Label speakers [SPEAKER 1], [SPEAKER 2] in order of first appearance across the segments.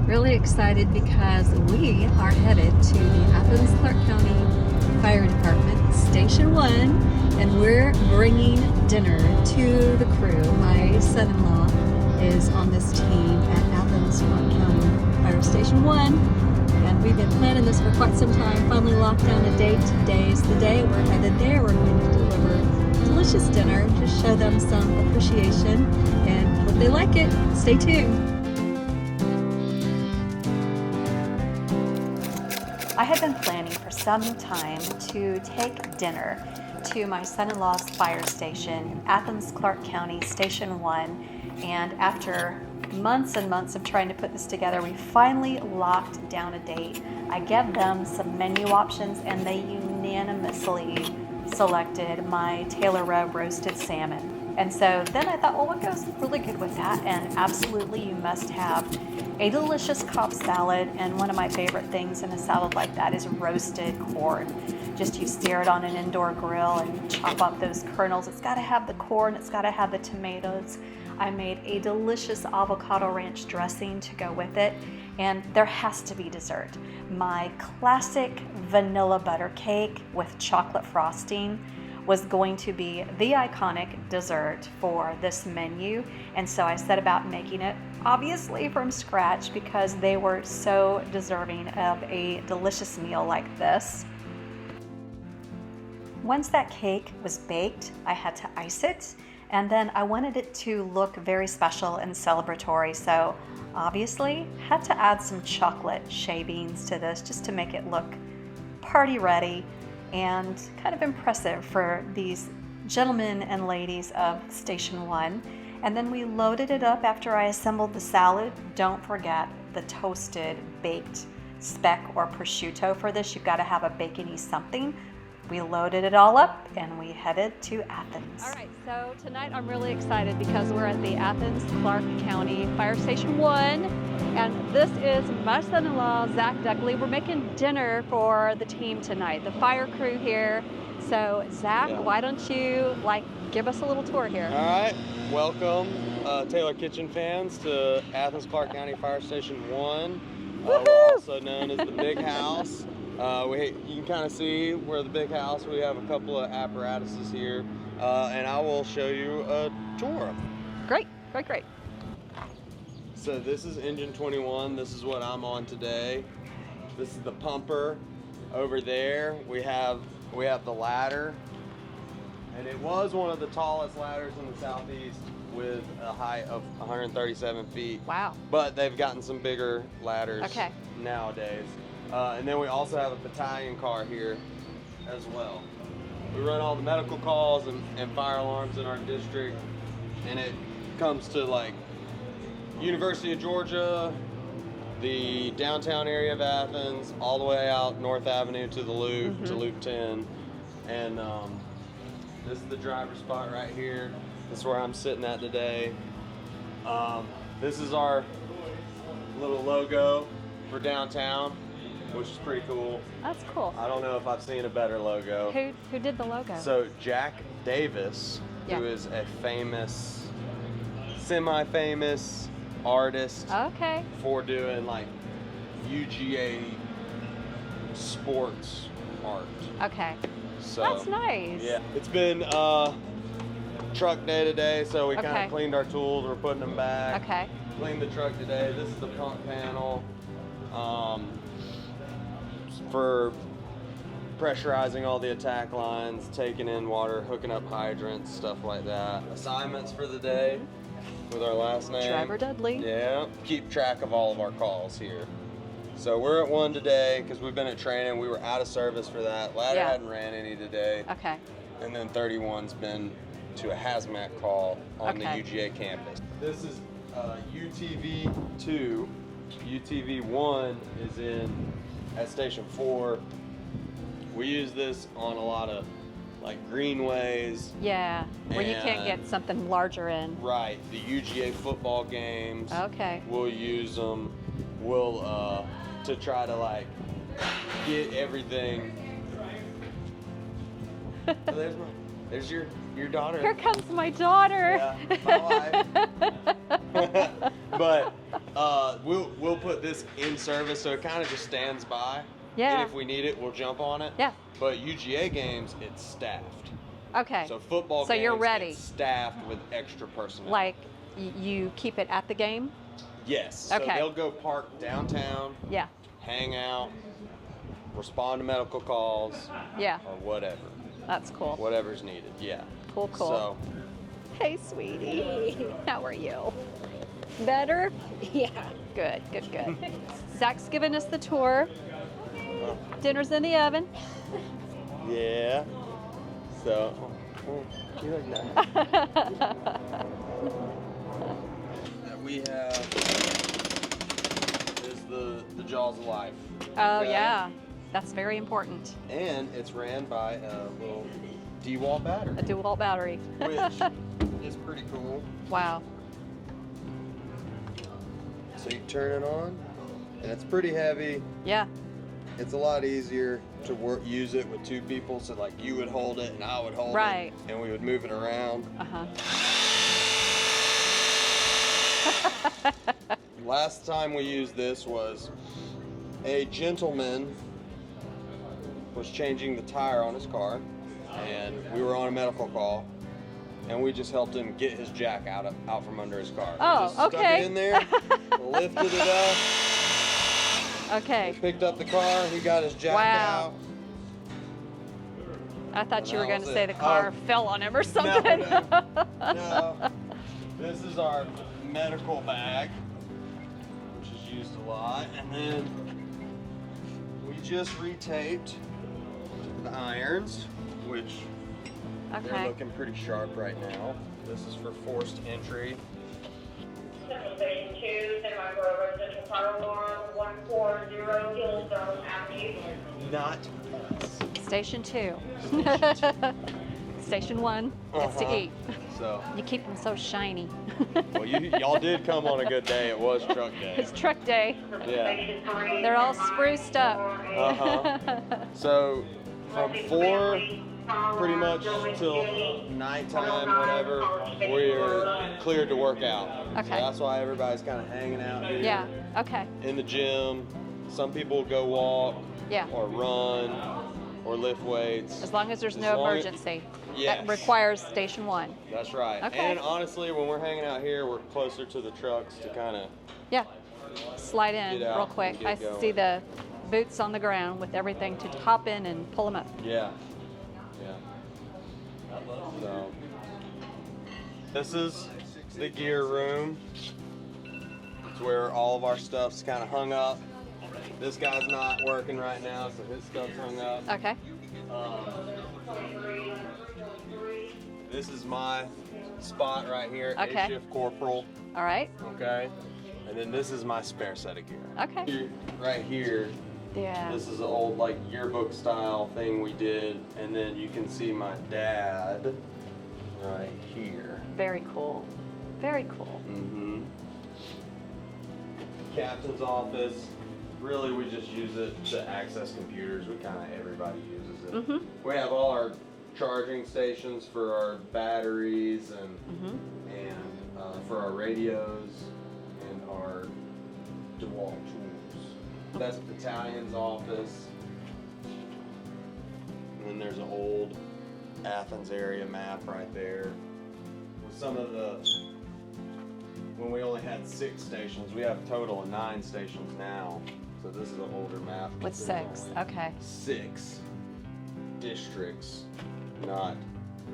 [SPEAKER 1] Really excited because we are headed to the Athens Clarke County Fire Department, Station 1, and we're bringing dinner to the crew. My son-in-law is on this team at Athens Clarke County Fire Station 1, and we've been planning this for quite some time. Finally locked down a date. Today is the day we're headed there. We're going to deliver delicious dinner to show them some appreciation, and hope they like it. Stay tuned. I had been planning for some time to take dinner to my son-in-law's fire station, Athens Clarke County, Station 1, and after months and months of trying to put this together, we finally locked down a date. I gave them some menu options and they unanimously selected my Taylor rub roasted salmon. And so then I thought, well, what goes really good with that? And absolutely, you must have a delicious Cobb salad. And one of my favorite things in a salad like that is roasted corn. Just you sear it on an indoor grill and chop up those kernels. It's got to have the corn. It's got to have the tomatoes. I made a delicious avocado ranch dressing to go with it. And there has to be dessert. My classic vanilla butter cake with chocolate frosting was going to be the iconic dessert for this menu. And so I set about making it, obviously from scratch, because they were so deserving of a delicious meal like this. Once that cake was baked, I had to ice it, and then I wanted it to look very special and celebratory. So obviously had to add some chocolate shavings to this just to make it look party ready and kind of impressive for these gentlemen and ladies of Station 1. And then we loaded it up after I assembled the salad. Don't forget the toasted baked speck or prosciutto for this. You've got to have a bacony something. We loaded it all up and we headed to Athens. All right, so tonight I'm really excited because we're at the Athens Clarke County Fire Station 1, and this is my son-in-law, Zach Duckley. We're making dinner for the team tonight, the fire crew here. So Zach, why don't you give us a little tour here?
[SPEAKER 2] All right, welcome TaylorKitchen fans to Athens Clarke County Fire Station 1, also known as the Big House. You can kind of see we're the Big House. We have a couple of apparatuses here, and I will show you a tour.
[SPEAKER 1] Great.
[SPEAKER 2] So this is engine 21. This is what I'm on today. This is the pumper. Over there we have the ladder, and it was one of the tallest ladders in the southeast with a height of 137 feet.
[SPEAKER 1] Wow.
[SPEAKER 2] But they've gotten some bigger ladders nowadays. And then we also have a battalion car here as well. We run all the medical calls and fire alarms in our district, and it comes to University of Georgia, the downtown area of Athens, all the way out North Avenue to the Loop, to Loop 10. And this is the driver's spot right here. This is where I'm sitting at today. This is our little logo for downtown, which is pretty cool.
[SPEAKER 1] That's cool.
[SPEAKER 2] I don't know if I've seen a better logo.
[SPEAKER 1] Who did the logo?
[SPEAKER 2] So Jack Davis, who is a semi-famous artist for doing UGA sports art.
[SPEAKER 1] Okay.
[SPEAKER 2] So
[SPEAKER 1] that's nice.
[SPEAKER 2] Yeah. It's been truck day today, so we kind of cleaned our tools. We're putting them back.
[SPEAKER 1] Okay.
[SPEAKER 2] Cleaned the truck today. This is the pump panel. For pressurizing all the attack lines, taking in water, hooking up hydrants, stuff like that. Assignments for the day with our last name.
[SPEAKER 1] Driver Dudley.
[SPEAKER 2] Yeah, keep track of all of our calls here. So we're at 1 today because we've been at training. We were out of service for that. Ladder hadn't ran any today.
[SPEAKER 1] Okay.
[SPEAKER 2] And then 31's been to a hazmat call on the UGA campus. This is UTV 2. UTV 1 is at Station 4. We use this on a lot of greenways.
[SPEAKER 1] Yeah, where you can't get something larger in.
[SPEAKER 2] Right, the UGA football games.
[SPEAKER 1] Okay.
[SPEAKER 2] We'll use them. We'll to try to get everything. So there's your daughter.
[SPEAKER 1] Here comes my daughter.
[SPEAKER 2] Yeah, my wife. But We'll put this in service, so it kind of just stands by.
[SPEAKER 1] Yeah.
[SPEAKER 2] And if we need it, we'll jump on it.
[SPEAKER 1] Yeah.
[SPEAKER 2] But UGA games, it's staffed.
[SPEAKER 1] Okay.
[SPEAKER 2] So football games,
[SPEAKER 1] you're ready.
[SPEAKER 2] It's staffed with extra personnel.
[SPEAKER 1] Like you keep it at the game?
[SPEAKER 2] Yes.
[SPEAKER 1] Okay.
[SPEAKER 2] So they'll go park downtown.
[SPEAKER 1] Yeah.
[SPEAKER 2] Hang out, respond to medical calls.
[SPEAKER 1] Yeah.
[SPEAKER 2] Or whatever.
[SPEAKER 1] That's cool.
[SPEAKER 2] Whatever's needed. Yeah.
[SPEAKER 1] Cool.
[SPEAKER 2] So.
[SPEAKER 1] Hey, sweetie. How are you? Better?
[SPEAKER 3] Yeah.
[SPEAKER 1] Good. Zach's giving us the tour. Dinner's in the oven.
[SPEAKER 2] Yeah. So. You look nice. That we have is the Jaws of Life.
[SPEAKER 1] Oh,
[SPEAKER 2] Okay?
[SPEAKER 1] yeah. That's very important.
[SPEAKER 2] And it's ran by a little D-wall battery.
[SPEAKER 1] A dual battery.
[SPEAKER 2] Which is pretty cool.
[SPEAKER 1] Wow.
[SPEAKER 2] So you turn it on, and it's pretty heavy.
[SPEAKER 1] Yeah.
[SPEAKER 2] It's a lot easier to use it with two people. So like you would hold it and I would hold
[SPEAKER 1] Right.
[SPEAKER 2] it, and we would move it around. Last time we used this was a gentleman was changing the tire on his car, and we were on a medical call, and we just helped him get his jack out from under his car.
[SPEAKER 1] Oh,
[SPEAKER 2] we just stuck
[SPEAKER 1] okay.
[SPEAKER 2] it in there, lifted it up,
[SPEAKER 1] Okay.
[SPEAKER 2] picked up the car, he got his jack
[SPEAKER 1] Wow.
[SPEAKER 2] out.
[SPEAKER 1] I thought
[SPEAKER 2] And
[SPEAKER 1] you were
[SPEAKER 2] that
[SPEAKER 1] going to
[SPEAKER 2] was
[SPEAKER 1] say
[SPEAKER 2] it.
[SPEAKER 1] the car fell on him or something.
[SPEAKER 2] No. This is our medical bag, which is used a lot, and then we just retaped the irons, which they're
[SPEAKER 1] Okay.
[SPEAKER 2] looking pretty sharp right now. This is for forced entry.
[SPEAKER 4] Central Station 2, San Michael Residential Fire Alarm, 140 Hillstone Avenue.
[SPEAKER 2] Not
[SPEAKER 1] Station 2. Station 1 gets to eat.
[SPEAKER 2] So,
[SPEAKER 1] You keep them so shiny.
[SPEAKER 2] well, y'all did come on a good day. It was truck day.
[SPEAKER 1] It's truck day.
[SPEAKER 2] Yeah.
[SPEAKER 1] They're all spruced up.
[SPEAKER 2] So, from 4 pretty much till nighttime, whatever, we're cleared to work out.
[SPEAKER 1] Okay.
[SPEAKER 2] So that's why everybody's kind of hanging out here.
[SPEAKER 1] Yeah. Okay.
[SPEAKER 2] In the gym. Some people go walk.
[SPEAKER 1] Yeah.
[SPEAKER 2] Or run. Or lift weights.
[SPEAKER 1] As long as there's
[SPEAKER 2] As
[SPEAKER 1] no
[SPEAKER 2] long as-
[SPEAKER 1] emergency.
[SPEAKER 2] Yes.
[SPEAKER 1] That requires Station 1.
[SPEAKER 2] That's right.
[SPEAKER 1] Okay.
[SPEAKER 2] And honestly, when we're hanging out here, we're closer to the trucks to kind of.
[SPEAKER 1] Yeah. Slide in
[SPEAKER 2] Get out
[SPEAKER 1] real quick.
[SPEAKER 2] and
[SPEAKER 1] I
[SPEAKER 2] get going.
[SPEAKER 1] see the boots on the ground with everything to hop in and pull them up.
[SPEAKER 2] Yeah. Yeah. So, this is the gear room. It's where all of our stuff's kind of hung up. This guy's not working right now, so his stuff's hung up.
[SPEAKER 1] Okay.
[SPEAKER 2] This is my spot right here,
[SPEAKER 1] Okay.
[SPEAKER 2] A-shift corporal.
[SPEAKER 1] All right.
[SPEAKER 2] Okay. And then this is my spare set of gear.
[SPEAKER 1] Okay.
[SPEAKER 2] Right here,
[SPEAKER 1] Yeah.
[SPEAKER 2] this is an old like yearbook style thing we did, and then you can see my dad right here.
[SPEAKER 1] Very cool. Very cool.
[SPEAKER 2] Mm-hmm. Captain's office. Really, we just use it to access computers. Everybody uses it.
[SPEAKER 1] Mm-hmm.
[SPEAKER 2] We have all our charging stations for our batteries and for our radios and our DeWalt tools. That's battalion's office. And then there's an old Athens area map right there. With some of when we only had 6 stations, we have a total of 9 stations now. So this is an older map.
[SPEAKER 1] With
[SPEAKER 2] There's
[SPEAKER 1] 6.
[SPEAKER 2] only
[SPEAKER 1] Okay.
[SPEAKER 2] 6 districts, not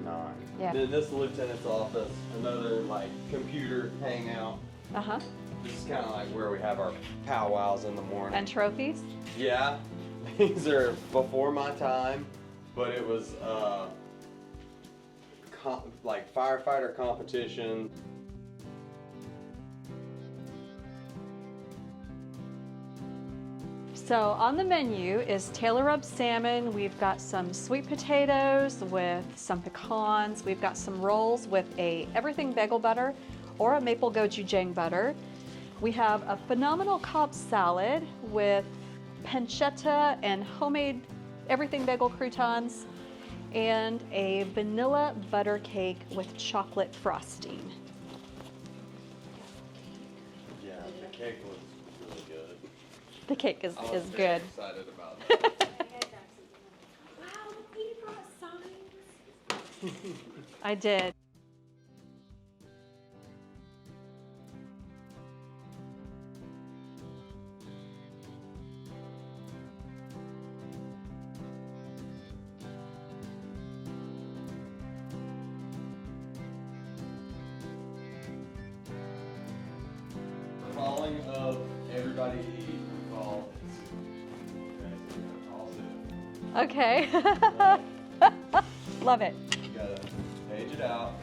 [SPEAKER 2] 9.
[SPEAKER 1] Yeah.
[SPEAKER 2] Then this lieutenant's office, another like computer hangout.
[SPEAKER 1] Uh-huh.
[SPEAKER 2] This is kind of like where we have our powwows in the morning.
[SPEAKER 1] And trophies?
[SPEAKER 2] Yeah, these are before my time, but it was like firefighter competition.
[SPEAKER 1] So on the menu is Taylor rub salmon. We've got some sweet potatoes with some pecans. We've got some rolls with a everything bagel butter or a maple gochujang butter. We have a phenomenal Cobb salad with pancetta and homemade everything bagel croutons and a vanilla butter cake with chocolate frosting.
[SPEAKER 2] Yeah. cake was really good.
[SPEAKER 1] The cake is
[SPEAKER 2] I was very
[SPEAKER 1] good.
[SPEAKER 2] excited about that.
[SPEAKER 3] Wow, the lady brought signs.
[SPEAKER 1] I did.
[SPEAKER 2] Calling of everybody to eat. Call.
[SPEAKER 1] Okay. Love it.
[SPEAKER 2] You gotta page it out.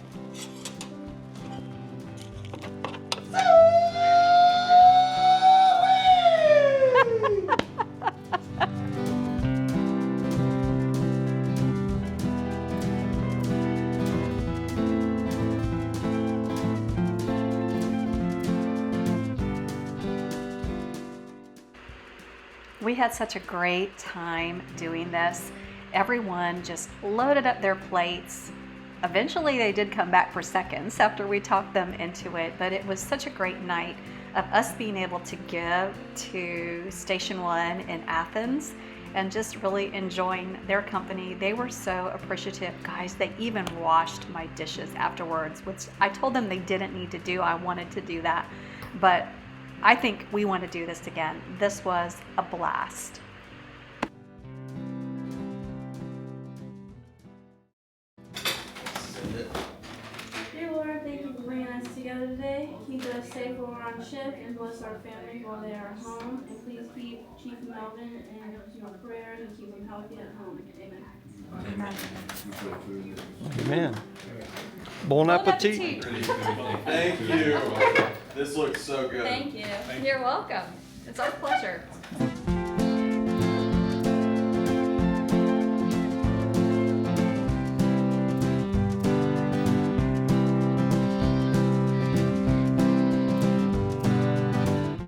[SPEAKER 1] We had such a great time doing this. Everyone just loaded up their plates. Eventually they did come back for seconds after we talked them into it, but it was such a great night of us being able to give to Station 1 in Athens and just really enjoying their company. They were so appreciative, guys. They even washed my dishes afterwards, which I told them they didn't need to do. I wanted to do that, but I think we want to do this again. This was a blast.
[SPEAKER 3] Dear Lord, thank you for bringing us together today. Keep us safe while we're on shift and bless our families while they are home. And please keep Chief Melvin in your prayers and keep him healthy at home. Amen.
[SPEAKER 5] Amen. Bon appetit.
[SPEAKER 2] Thank you. This looks so good.
[SPEAKER 1] Thank you. You're welcome. It's our pleasure.